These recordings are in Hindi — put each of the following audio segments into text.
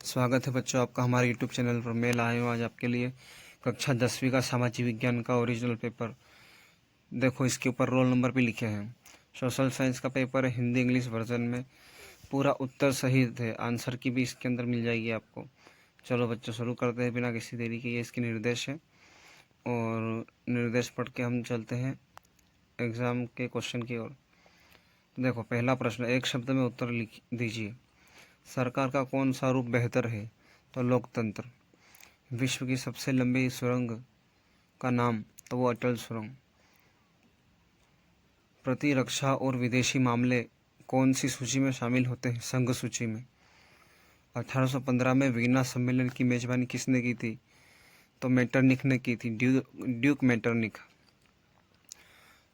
स्वागत है बच्चों आपका हमारे यूट्यूब चैनल पर। मैं लाया हूँ आज आपके लिए कक्षा 10वीं का सामाजिक विज्ञान का ओरिजिनल पेपर। देखो इसके ऊपर रोल नंबर भी लिखे हैं। सोशल साइंस का पेपर है, हिंदी इंग्लिश वर्जन में। पूरा उत्तर सही थे, आंसर की भी इसके अंदर मिल जाएगी आपको। चलो बच्चों शुरू करते हैं बिना किसी देरी के। ये इसके निर्देश है और निर्देश पढ़ के हम चलते हैं एग्ज़ाम के क्वेश्चन की ओर। देखो पहला प्रश्न, एक शब्द में उत्तर लिख दीजिए। सरकार का कौन सा रूप बेहतर है? तो लोकतंत्र। विश्व की सबसे लंबी सुरंग का नाम? तो वो अटल सुरंग। प्रतिरक्षा और विदेशी मामले कौन सी सूची में शामिल होते हैं? संघ सूची में। 1815 में वीना सम्मेलन की मेजबानी किसने की थी? तो मेटरनिख ने की थी, ड्यूक मेटरनिख।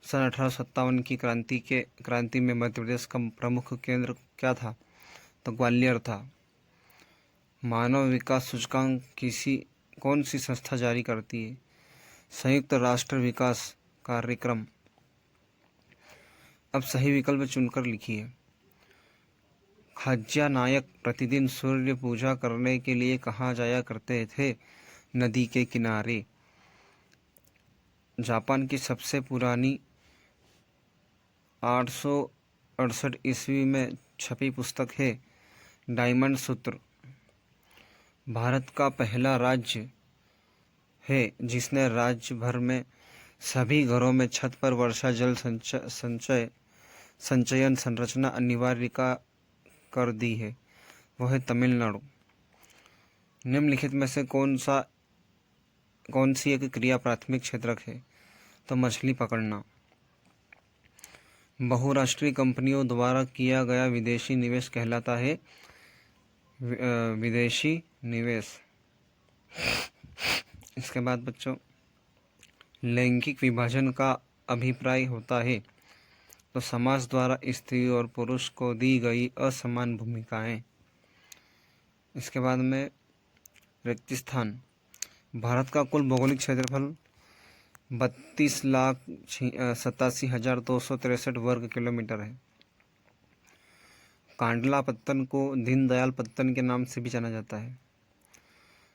सन 1857 की क्रांति में मध्य प्रदेश का प्रमुख केंद्र क्या था? तो ग्वालियर था। मानव विकास सूचकांक कौन सी संस्था जारी करती है? संयुक्त राष्ट्र विकास कार्यक्रम। अब सही विकल्प चुनकर लिखिए। खाज्या नायक प्रतिदिन सूर्य पूजा करने के लिए कहाँ जाया करते थे? नदी के किनारे। जापान की सबसे पुरानी 868 ईस्वी में छपी पुस्तक है डायमंड सूत्र। भारत का पहला राज्य है जिसने राज्य भर में सभी घरों में छत पर वर्षा जल संचयन संरचना अनिवार्य कर दी है, वह है तमिलनाडु। निम्नलिखित में से कौन सी एक क्रिया प्राथमिक क्षेत्रक है? तो मछली पकड़ना। बहुराष्ट्रीय कंपनियों द्वारा किया गया विदेशी निवेश कहलाता है विदेशी निवेश। इसके बाद बच्चों, लैंगिक विभाजन का अभिप्राय होता है तो समाज द्वारा स्त्री और पुरुष को दी गई असमान भूमिकाएं। इसके बाद में रिक्त स्थान। भारत का कुल भौगोलिक क्षेत्रफल 32,87,263 वर्ग किलोमीटर है। कांडला पत्तन को दीनदयाल पत्तन के नाम से भी जाना जाता है।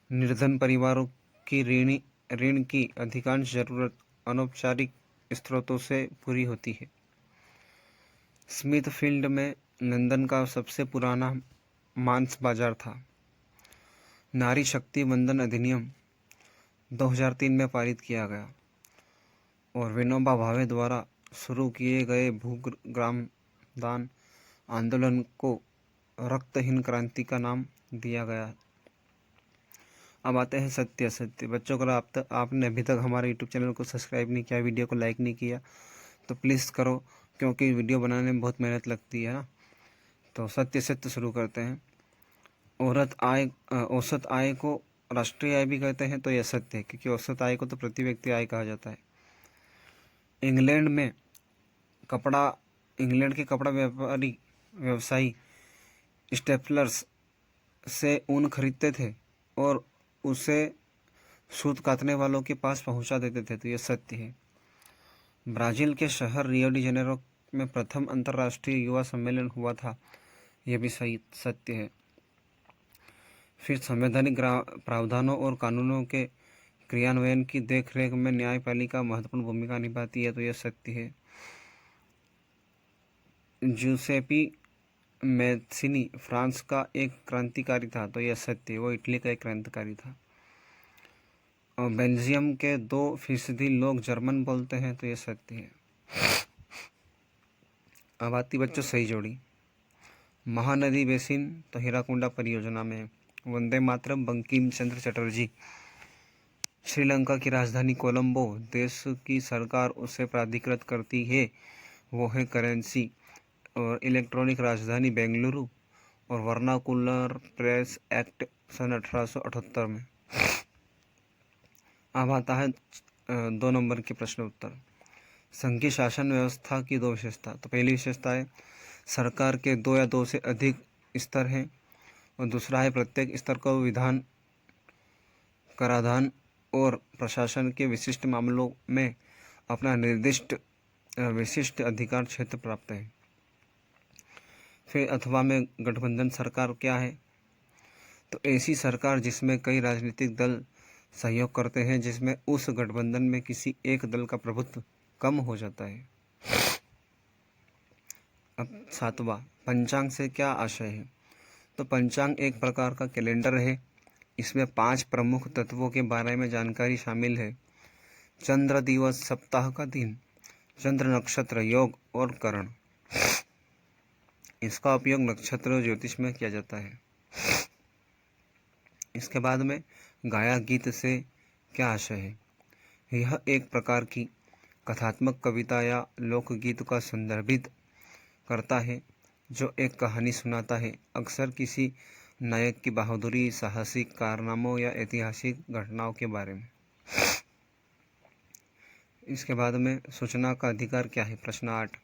निर्धन परिवारों की ऋण की अधिकांश जरूरत अनौपचारिक स्रोतों से पूरी होती है। स्मिथफील्ड में लंदन का सबसे पुराना मांस बाजार था। नारी शक्ति वंदन अधिनियम 2003 में पारित किया गया और विनोबा भावे द्वारा शुरू किए गए भूग्राम दान आंदोलन को रक्तहीन क्रांति का नाम दिया गया। अब आते हैं सत्य असत्य। बच्चों को आपने अभी तक हमारे यूट्यूब चैनल को सब्सक्राइब नहीं किया, वीडियो को लाइक नहीं किया, तो प्लीज़ करो, क्योंकि वीडियो बनाने में बहुत मेहनत लगती है ना। तो सत्य सत्य शुरू करते हैं। औसत आय को राष्ट्रीय आय भी कहते हैं, तो यह सत्य है, क्योंकि औसत आय को तो प्रति व्यक्ति आय कहा जाता है। इंग्लैंड के कपड़ा व्यवसायी स्टेपलर्स से ऊन खरीदते थे और उसे सूत काटने वालों के पास पहुंचा देते थे, तो यह सत्य है। ब्राज़ील के शहर रियो डी जेनेरो में प्रथम अंतर्राष्ट्रीय युवा सम्मेलन हुआ था, यह भी सही सत्य है। फिर संवैधानिक प्रावधानों और कानूनों के क्रियान्वयन की देखरेख में न्यायपालिका महत्वपूर्ण भूमिका निभाती है, तो यह सत्य है। जूसेपी मैथ्सिनी फ्रांस का एक क्रांतिकारी था, तो यह सत्य है, वो इटली का एक क्रांतिकारी था। और बेल्जियम के 2% लोग जर्मन बोलते हैं, तो यह सत्य है। अब आती बच्चों सही जोड़ी। महानदी बेसिन तो हीराकुंडा परियोजना में। वंदे मातरम बंकिम चंद्र चटर्जी। श्रीलंका की राजधानी कोलंबो, देश की सरकार उसे प्राधिकृत करती है, वो है करेंसी। और इलेक्ट्रॉनिक राजधानी बेंगलुरु। और वर्नाकुलर प्रेस एक्ट सन 1878 में। अब आता है 2 नंबर के प्रश्न उत्तर। संघीय शासन व्यवस्था की 2 विशेषता। तो पहली विशेषता है सरकार के 2 या 2 से अधिक स्तर हैं, और दूसरा है प्रत्येक स्तर को विधान, कराधान और प्रशासन के विशिष्ट मामलों में अपना विशिष्ट अधिकार क्षेत्र प्राप्त है। फिर अथवा में गठबंधन सरकार क्या है? तो ऐसी सरकार जिसमें कई राजनीतिक दल सहयोग करते हैं, जिसमें उस गठबंधन में किसी एक दल का प्रभुत्व कम हो जाता है। अब 7वां, पंचांग से क्या आशय है? तो पंचांग एक प्रकार का कैलेंडर है। इसमें 5 प्रमुख तत्वों के बारे में जानकारी शामिल है। चंद्र दिवस, सप्ताह का दिन, चंद्र, नक्षत्र, योग और करण। इसका उपयोग नक्षत्र ज्योतिष में किया जाता है। इसके बाद में गाया गीत से क्या आशय है? यह एक प्रकार की कथात्मक कविता या लोकगीत का संदर्भित करता है, जो एक कहानी सुनाता है, अक्सर किसी नायक की बहादुरी, साहसिक कारनामों या ऐतिहासिक घटनाओं के बारे में। इसके बाद में सूचना का अधिकार क्या है? प्रश्न 8।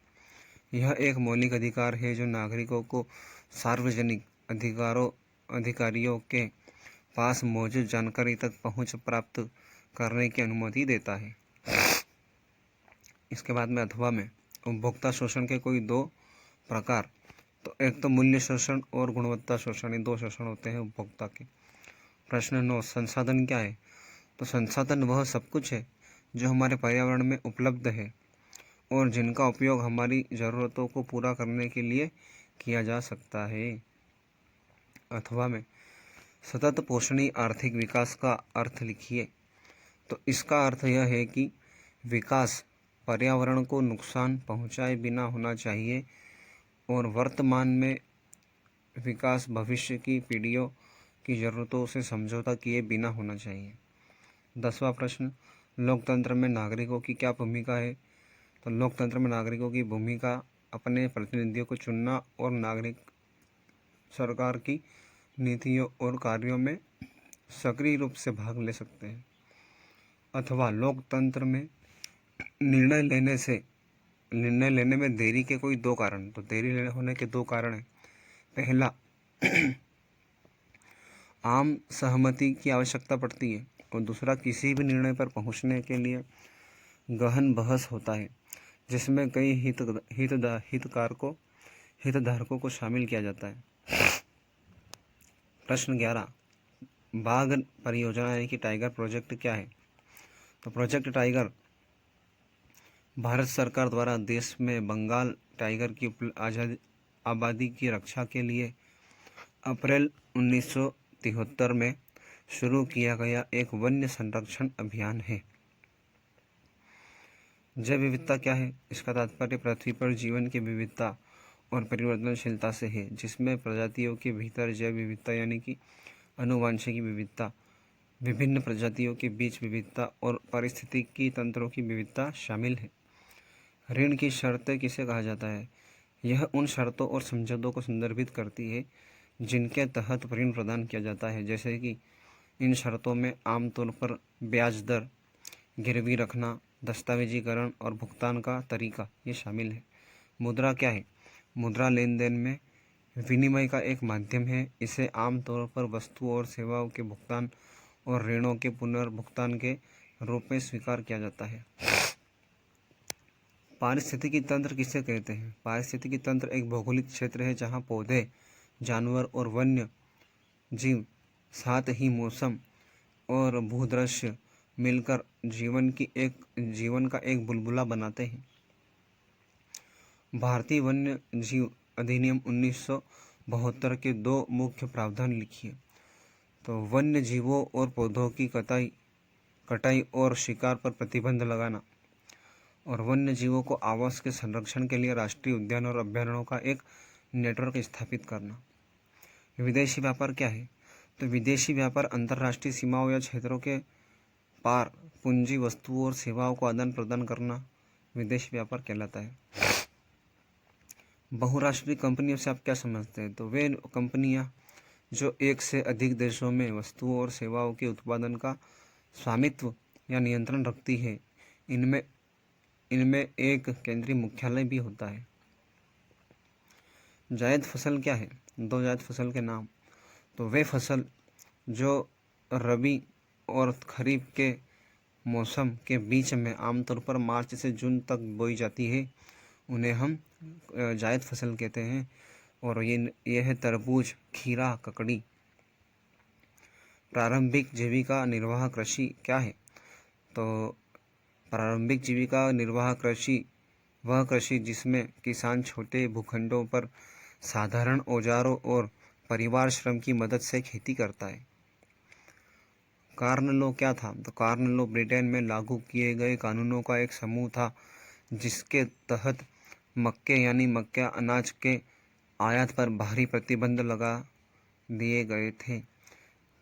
यह एक मौलिक अधिकार है जो नागरिकों को सार्वजनिक अधिकारियों के पास मौजूद जानकारी तक पहुंच प्राप्त करने की अनुमति देता है। इसके बाद में अथवा में उपभोक्ता शोषण के कोई 2 प्रकार, तो एक तो मूल्य शोषण और गुणवत्ता शोषण, ये 2 शोषण होते हैं उपभोक्ता के। प्रश्न 9, संसाधन क्या है? तो संसाधन वह सब कुछ है जो हमारे पर्यावरण में उपलब्ध है और जिनका उपयोग हमारी ज़रूरतों को पूरा करने के लिए किया जा सकता है। अथवा में सतत पोषणीय आर्थिक विकास का अर्थ लिखिए। तो इसका अर्थ यह है कि विकास पर्यावरण को नुकसान पहुंचाए बिना होना चाहिए और वर्तमान में विकास भविष्य की पीढ़ियों की ज़रूरतों से समझौता किए बिना होना चाहिए। 10वां प्रश्न, लोकतंत्र में नागरिकों की क्या भूमिका है? तो लोकतंत्र में नागरिकों की भूमिका अपने प्रतिनिधियों को चुनना और नागरिक सरकार की नीतियों और कार्यों में सक्रिय रूप से भाग ले सकते हैं। अथवा लोकतंत्र में निर्णय लेने में देरी के कोई 2 कारण, तो देरी होने के 2 कारण हैं। पहला, आम सहमति की आवश्यकता पड़ती है और दूसरा, किसी भी निर्णय पर पहुंचने के लिए गहन बहस होता है जिसमें कई हितधारकों को शामिल किया जाता है। प्रश्न 11, बाघ परियोजना यानी कि टाइगर प्रोजेक्ट क्या है? तो प्रोजेक्ट टाइगर भारत सरकार द्वारा देश में बंगाल टाइगर की आबादी की रक्षा के लिए अप्रैल 1973 में शुरू किया गया एक वन्य संरक्षण अभियान है। जैव विविधता क्या है? इसका तात्पर्य पृथ्वी पर जीवन की विविधता और परिवर्तनशीलता से है, जिसमें प्रजातियों के भीतर जैव विविधता यानी कि आनुवंशिक विविधता, विभिन्न प्रजातियों के बीच विविधता और पारिस्थितिकी तंत्रों की विविधता शामिल है। ऋण की शर्तें किसे कहा जाता है? यह उन शर्तों और समझौतों को संदर्भित करती है जिनके तहत ऋण प्रदान किया जाता है, जैसे कि इन शर्तों में आमतौर पर ब्याज दर, गिरवी रखना, दस्तावेजीकरण और भुगतान का तरीका ये शामिल है। मुद्रा क्या है? मुद्रा लेन देन में विनिमय का एक माध्यम है। इसे आमतौर पर वस्तुओं और सेवाओं के भुगतान और ऋणों के पुनर्भुगतान के रूप में स्वीकार किया जाता है। पारिस्थितिकी तंत्र किसे कहते हैं? पारिस्थितिकी तंत्र एक भौगोलिक क्षेत्र है जहाँ पौधे, जानवर और वन्य जीव, साथ ही मौसम और भूदृश्य मिलकर जीवन का एक बुलबुला बनाते हैं। भारतीय वन्य जीव अधिनियम 1972 के 2 मुख्य प्रावधान लिखिए। तो वन्य जीवों और पौधों की कटाई और शिकार पर प्रतिबंध लगाना और वन्य जीवों को आवास के संरक्षण के लिए राष्ट्रीय उद्यान और अभयारण्यों का एक नेटवर्क स्थापित करना। विदेशी व्यापार क्या है? तो विदेशी व्यापार अंतर्राष्ट्रीय सीमाओं या क्षेत्रों के पार पूंजी, वस्तुओं और सेवाओं को आदान प्रदान करना विदेशी व्यापार कहलाता है। बहुराष्ट्रीय कंपनियों से आप क्या समझते हैं? तो वे कंपनियां जो एक से अधिक देशों में वस्तुओं और सेवाओं के उत्पादन का स्वामित्व या नियंत्रण रखती है। इनमें एक केंद्रीय मुख्यालय भी होता है। जायद फसल क्या है? 2 जायद फसल के नाम। तो वे फसल जो रबी और खरीफ के मौसम के बीच में आमतौर पर मार्च से जून तक बोई जाती है, उन्हें हम जायद फसल कहते हैं। और ये है तरबूज, खीरा, ककड़ी। प्रारंभिक जीविका निर्वाह कृषि क्या है? तो प्रारंभिक जीविका निर्वाह कृषि वह कृषि जिसमें किसान छोटे भूखंडों पर साधारण औजारों और परिवार श्रम की मदद से खेती करता है। कार्न लॉ क्या था? तो कार्न लॉ ब्रिटेन में लागू किए गए कानूनों का एक समूह था जिसके तहत मक्के यानी मक्का अनाज के आयात पर भारी प्रतिबंध लगा दिए गए थे।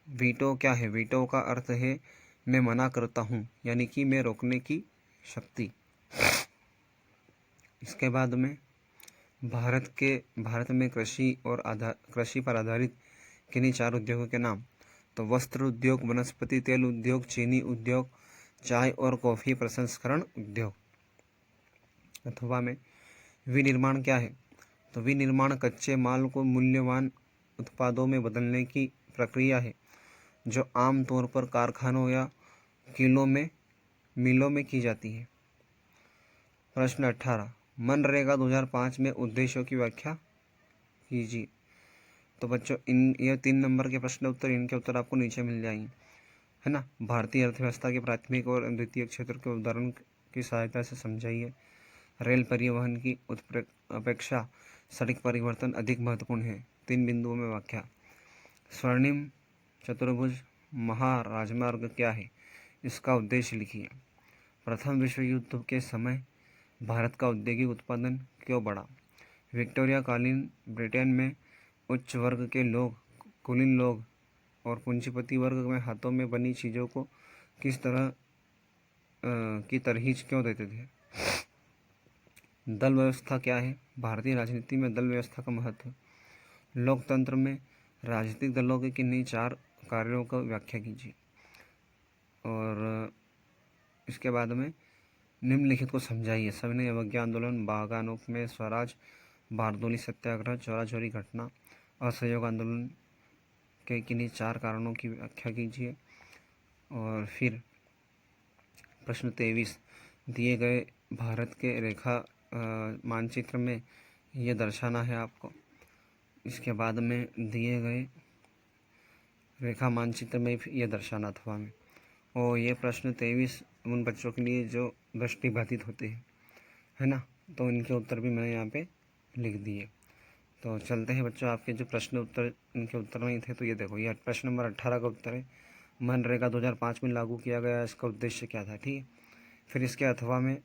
वीटो क्या है? वीटो का अर्थ है मैं मना करता हूँ, यानी कि मैं रोकने की शक्ति। इसके बाद में भारत में कृषि पर आधारित किन्हीं 4 उद्योगों के नाम। तो वस्त्र उद्योग, वनस्पति तेल उद्योग, चीनी उद्योग, चाय और कॉफी प्रसंस्करण उद्योग। अथवा में विनिर्माण क्या है? तो विनिर्माण कच्चे माल को मूल्यवान उत्पादों में बदलने की प्रक्रिया है जो आम तौर पर कारखानों या मिलों में की जाती है। प्रश्न 18, मनरेगा 2005 में उद्देश्यों की व्याख्या कीजिए। तो बच्चों ये 3 नंबर के प्रश्न उत्तर, इनके उत्तर आपको नीचे मिल जाएंगे, है ना। भारतीय अर्थव्यवस्था के प्राथमिक और द्वितीय क्षेत्र के उदाहरण की सहायता से समझाइए। रेल परिवहन की अपेक्षा सड़क परिवर्तन अधिक महत्वपूर्ण है। 3 बिंदुओं में व्याख्या। स्वर्णिम चतुर्भुज महाराजमार्ग क्या है? इसका उद्देश्य लिखिए। प्रथम विश्व युद्ध के समय भारत का औद्योगिक उत्पादन क्यों बढ़ा? विक्टोरिया कालीन ब्रिटेन में उच्च वर्ग के लोग, कुलीन लोग और पूंजीपति वर्ग में हाथों में बनी चीज़ों को किस तरह की तरहीज क्यों देते थे? दल व्यवस्था क्या है? भारतीय राजनीति में दल व्यवस्था का महत्व। लोकतंत्र में राजनीतिक दलों के किन्हीं 4 कार्यों का व्याख्या कीजिए। और इसके बाद में निम्नलिखित को समझाइए। सविनय अवज्ञा आंदोलन, बागानों में स्वराज, बारदोली सत्याग्रह, चोरा चोरी घटना, असहयोग आंदोलन के किन्हीं 4 कारणों की व्याख्या कीजिए। और फिर प्रश्न 23, दिए गए भारत के रेखा मानचित्र में ये दर्शाना है आपको। इसके बाद में दिए गए रेखा मानचित्र में ये दर्शाना था हमें। और ये प्रश्न 23 उन बच्चों के लिए जो दृष्टिबाधित होते हैं, है ना, तो इनके उत्तर भी मैंने यहाँ पे लिख दिए। तो चलते हैं बच्चों, आपके जो प्रश्न उत्तर इनके उत्तर नहीं थे, तो ये देखो, ये प्रश्न नंबर 18 का उत्तर है, मनरेगा 2005 में लागू किया गया, इसका उद्देश्य क्या था, ठीक है। फिर इसके अथवा में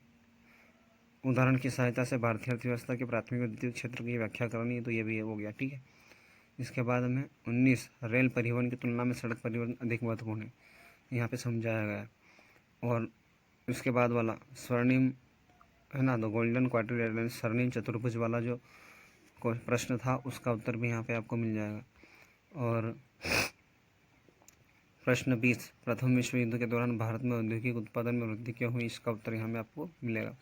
उदाहरण की सहायता से भारतीय अर्थव्यवस्था के प्राथमिक और द्वितीय क्षेत्र की व्याख्या करनी है, तो ये भी हो गया, ठीक है। इसके बाद में 19, रेल परिवहन की तुलना में सड़क परिवहन अधिक महत्वपूर्ण है, यहाँ पे समझाया गया। और इसके बाद वाला स्वर्णिम, है ना, तो गोल्डन क्वाड्रिलेटरल स्वर्णिम चतुर्भुज वाला जो प्रश्न था उसका उत्तर भी यहाँ पे आपको मिल जाएगा। और प्रश्न 20, प्रथम विश्व युद्ध के दौरान भारत में औद्योगिक उत्पादन में वृद्धि क्यों हुई, इसका उत्तर यहाँ में आपको मिलेगा।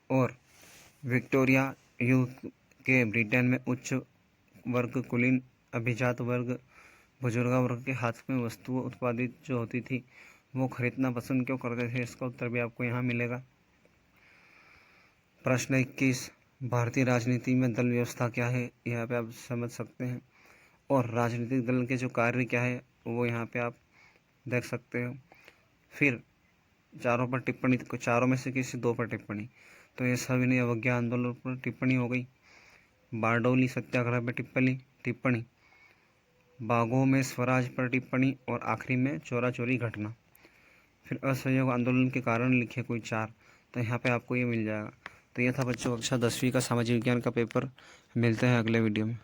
और विक्टोरिया युग के ब्रिटेन में उच्च वर्ग, कुलीन, अभिजात वर्ग, बुजुर्ग वर्ग के हाथ में वस्तुओं उत्पादित जो होती थी वो खरीदना पसंद क्यों करते थे, इसका उत्तर भी आपको यहाँ मिलेगा। प्रश्न 21, भारतीय राजनीति में दल व्यवस्था क्या है, यहाँ पे आप समझ सकते हैं। और राजनीतिक दल के जो कार्य क्या है वो यहाँ पे आप देख सकते हो। फिर चारों पर टिप्पणी, चारों में से किसी 2 पर टिप्पणी, तो ये सविनय अवज्ञा आंदोलन पर टिप्पणी हो गई, बारडोली सत्याग्रह पर टिप्पणी, बागों में स्वराज पर टिप्पणी, और आखिरी में चोरा चोरी घटना। फिर असहयोग आंदोलन के कारण लिखे कोई 4, तो यहाँ पे आपको ये मिल जाएगा। तो ये था बच्चों कक्षा 10वीं का सामाजिक विज्ञान का पेपर। मिलते हैं अगले वीडियो में।